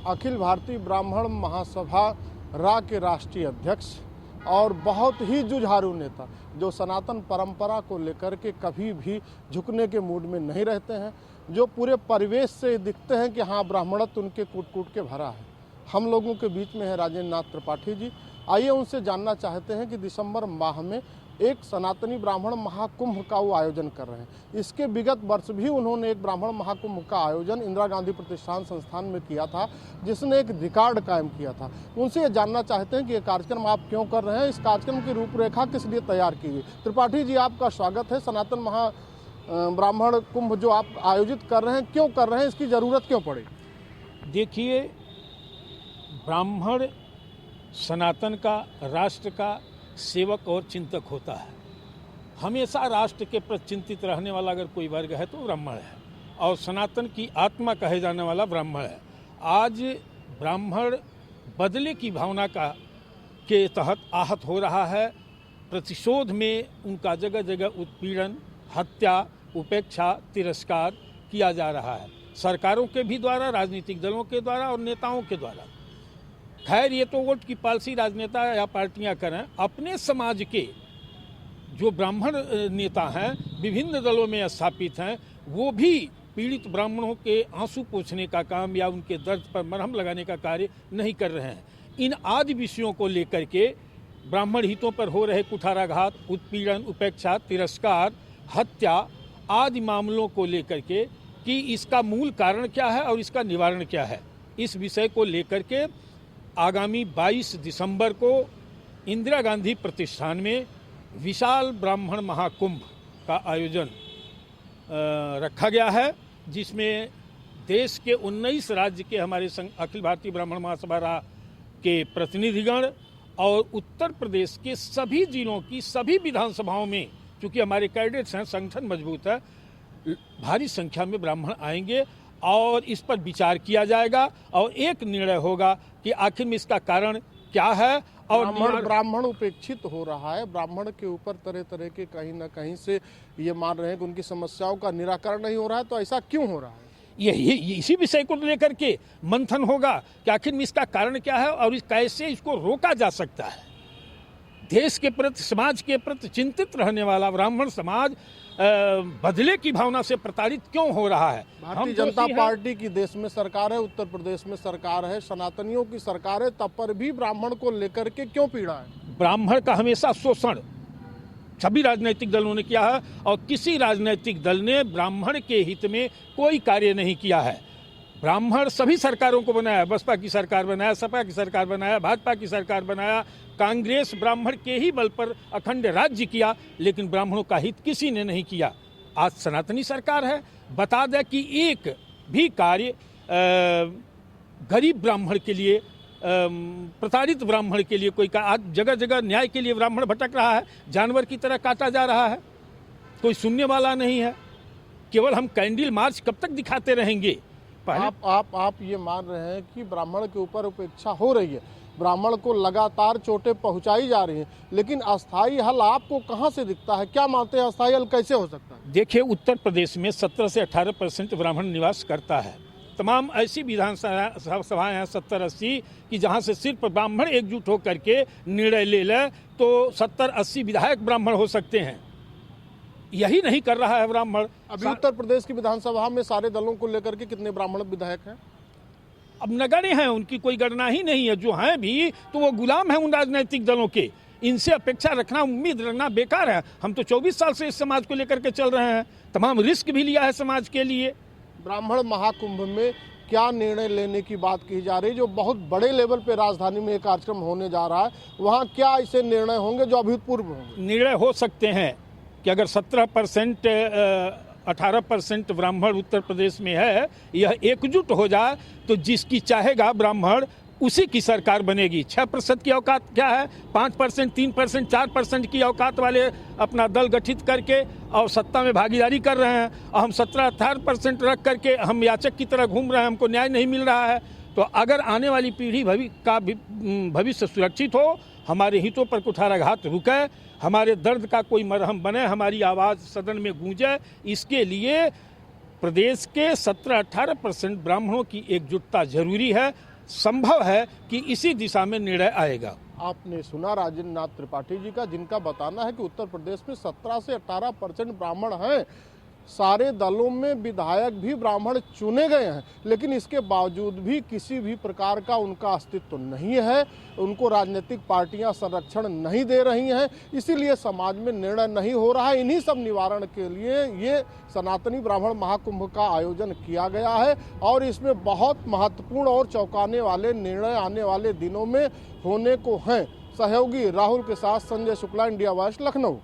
अखिल भारतीय ब्राह्मण महासभा रा के राष्ट्रीय अध्यक्ष और बहुत ही जुझारू नेता, जो सनातन परंपरा को लेकर के कभी भी झुकने के मूड में नहीं रहते हैं, जो पूरे परिवेश से दिखते हैं कि हाँ ब्राह्मणत्व उनके कूट कूट के भरा है। हम लोगों के बीच में है राजेंद्र नाथ त्रिपाठी जी। आइए उनसे जानना चाहते हैं कि दिसंबर माह में एक सनातनी ब्राह्मण महाकुंभ का वो आयोजन कर रहे हैं। इसके विगत वर्ष भी उन्होंने एक ब्राह्मण महाकुंभ का आयोजन इंदिरा गांधी प्रतिष्ठान संस्थान में किया था, जिसने एक रिकॉर्ड कायम किया था। उनसे ये जानना चाहते हैं कि ये कार्यक्रम आप क्यों कर रहे हैं, इस कार्यक्रम की रूपरेखा किस लिए तैयार की गई। त्रिपाठी जी, आपका स्वागत है। सनातन ब्राह्मण कुंभ जो आप आयोजित कर रहे हैं, क्यों कर रहे हैं, इसकी ज़रूरत क्यों पड़ी? देखिए, ब्राह्मण सनातन का, राष्ट्र का सेवक और चिंतक होता है। हमेशा राष्ट्र के प्रति चिंतित रहने वाला अगर कोई वर्ग है तो ब्राह्मण है, और सनातन की आत्मा कहे जाने वाला ब्राह्मण है। आज ब्राह्मण बदले की भावना के तहत आहत हो रहा है। प्रतिशोध में उनका जगह जगह उत्पीड़न, हत्या, उपेक्षा, तिरस्कार किया जा रहा है, सरकारों के भी द्वारा, राजनीतिक दलों के द्वारा और नेताओं के द्वारा। खैर, ये तो वोट की पालसी राजनेता या पार्टियां करें। अपने समाज के जो ब्राह्मण नेता हैं, विभिन्न दलों में स्थापित हैं, वो भी पीड़ित ब्राह्मणों के आंसू पोंछने का काम या उनके दर्द पर मरहम लगाने का कार्य नहीं कर रहे हैं। इन आदि विषयों को लेकर के, ब्राह्मण हितों पर हो रहे कुठाराघात, उत्पीड़न, उपेक्षा, तिरस्कार, हत्या आदि मामलों को लेकर के कि इसका मूल कारण क्या है और इसका निवारण क्या है, इस विषय को लेकर के आगामी 22 दिसंबर को इंदिरा गांधी प्रतिष्ठान में विशाल ब्राह्मण महाकुंभ का आयोजन रखा गया है, जिसमें देश के 19 राज्य के हमारे अखिल भारतीय ब्राह्मण महासभा के प्रतिनिधिगण और उत्तर प्रदेश के सभी जिलों की सभी विधानसभाओं में, चूँकि हमारे कैडेट्स हैं, संगठन मजबूत है, भारी संख्या में ब्राह्मण आएंगे और इस पर विचार किया जाएगा और एक निर्णय होगा कि आखिर में इसका कारण क्या है। और ब्राह्मण उपेक्षित हो रहा है, ब्राह्मण के ऊपर तरह तरह के कहीं ना कहीं से ये मान रहे हैं कि उनकी समस्याओं का निराकरण नहीं हो रहा है, तो ऐसा क्यों हो रहा है? ये इसी विषय को लेकर के मंथन होगा कि आखिर में इसका कारण क्या है और कैसे इसको रोका जा सकता है। देश के प्रति, समाज के प्रति चिंतित रहने वाला ब्राह्मण समाज बदले की भावना से प्रताड़ित क्यों हो रहा है? भारतीय जनता पार्टी की देश में सरकार है, उत्तर प्रदेश में सरकार है, सनातनियों की सरकार है, तब पर भी ब्राह्मण को लेकर के क्यों पीड़ा है? ब्राह्मण का हमेशा शोषण सभी राजनीतिक दलों ने किया है और किसी राजनीतिक दल ने ब्राह्मण के हित में कोई कार्य नहीं किया है। ब्राह्मण सभी सरकारों को बनाया, बसपा की सरकार बनाया, सपा की सरकार बनाया, भाजपा की सरकार बनाया, कांग्रेस ब्राह्मण के ही बल पर अखंड राज्य किया, लेकिन ब्राह्मणों का हित किसी ने नहीं किया। आज सनातनी सरकार है। बता दें कि एक भी कार्य गरीब ब्राह्मण के लिए, प्रताड़ित ब्राह्मण के लिए कोई का, आज जगह जगह न्याय के लिए ब्राह्मण भटक रहा है, जानवर की तरह काटा जा रहा है, कोई सुनने वाला नहीं है। केवल हम कैंडल मार्च कब तक दिखाते रहेंगे? आप ये मान रहे हैं कि ब्राह्मण के ऊपर उपेक्षा हो रही है, ब्राह्मण को लगातार चोटें पहुंचाई जा रही हैं, लेकिन अस्थायी हल आपको कहां से दिखता है? क्या मानते हैं अस्थायी हल कैसे हो सकता है? देखिए, उत्तर प्रदेश में 17 से 18% ब्राह्मण निवास करता है। तमाम ऐसी विधानसभाएं हैं 70-80 कि जहां से सिर्फ ब्राह्मण एकजुट होकर के निर्णय ले ले तो 70-80 विधायक ब्राह्मण हो सकते हैं। यही नहीं कर रहा है ब्राह्मण। अभी उत्तर प्रदेश की विधानसभा में सारे दलों को लेकर के कितने ब्राह्मण विधायक हैं? अब नगण्य हैं, उनकी कोई गणना ही नहीं है। जो हैं भी तो वो गुलाम हैं उन राजनीतिक दलों के। इनसे अपेक्षा रखना, उम्मीद रखना बेकार है। हम तो 24 साल से इस समाज को लेकर के चल रहे हैं, तमाम रिस्क भी लिया है समाज के लिए। ब्राह्मण महाकुंभ में क्या निर्णय लेने की बात की जा रही है? जो बहुत बड़े लेवल पे राजधानी में एक कार्यक्रम होने जा रहा है, वहाँ क्या ऐसे निर्णय होंगे जो अभूतपूर्व होंगे? निर्णय हो सकते हैं कि अगर 17% 18% ब्राह्मण उत्तर प्रदेश में है, यह एकजुट हो जाए तो जिसकी चाहेगा ब्राह्मण उसी की सरकार बनेगी। 6% की औकात क्या है? 5%, 3%, 4% की औकात वाले अपना दल गठित करके और सत्ता में भागीदारी कर रहे हैं, और हम 17-18% रख करके हम याचक की तरह घूम रहे हैं, हमको न्याय नहीं मिल रहा है। तो अगर आने वाली पीढ़ी का भविष्य सुरक्षित हो, हमारे हितों पर कुठाराघात रुके, हमारे दर्द का कोई मरहम बने, हमारी आवाज़ सदन में गूंजे, इसके लिए प्रदेश के 17-18% ब्राह्मणों की एकजुटता जरूरी है। संभव है कि इसी दिशा में निर्णय आएगा। आपने सुना राजेंद्र नाथ त्रिपाठी जी का, जिनका बताना है कि उत्तर प्रदेश में 17 से 18% ब्राह्मण हैं। सारे दलों में विधायक भी ब्राह्मण चुने गए हैं, लेकिन इसके बावजूद भी किसी भी प्रकार का उनका अस्तित्व नहीं है। उनको राजनीतिक पार्टियां संरक्षण नहीं दे रही हैं, इसीलिए समाज में निर्णय नहीं हो रहा है। इन्हीं सब निवारण के लिए ये सनातनी ब्राह्मण महाकुंभ का आयोजन किया गया है और इसमें बहुत महत्वपूर्ण और चौंकाने वाले निर्णय आने वाले दिनों में होने को हैं। सहयोगी राहुल के साथ संजय शुक्ला, इंडिया वॉइस, लखनऊ।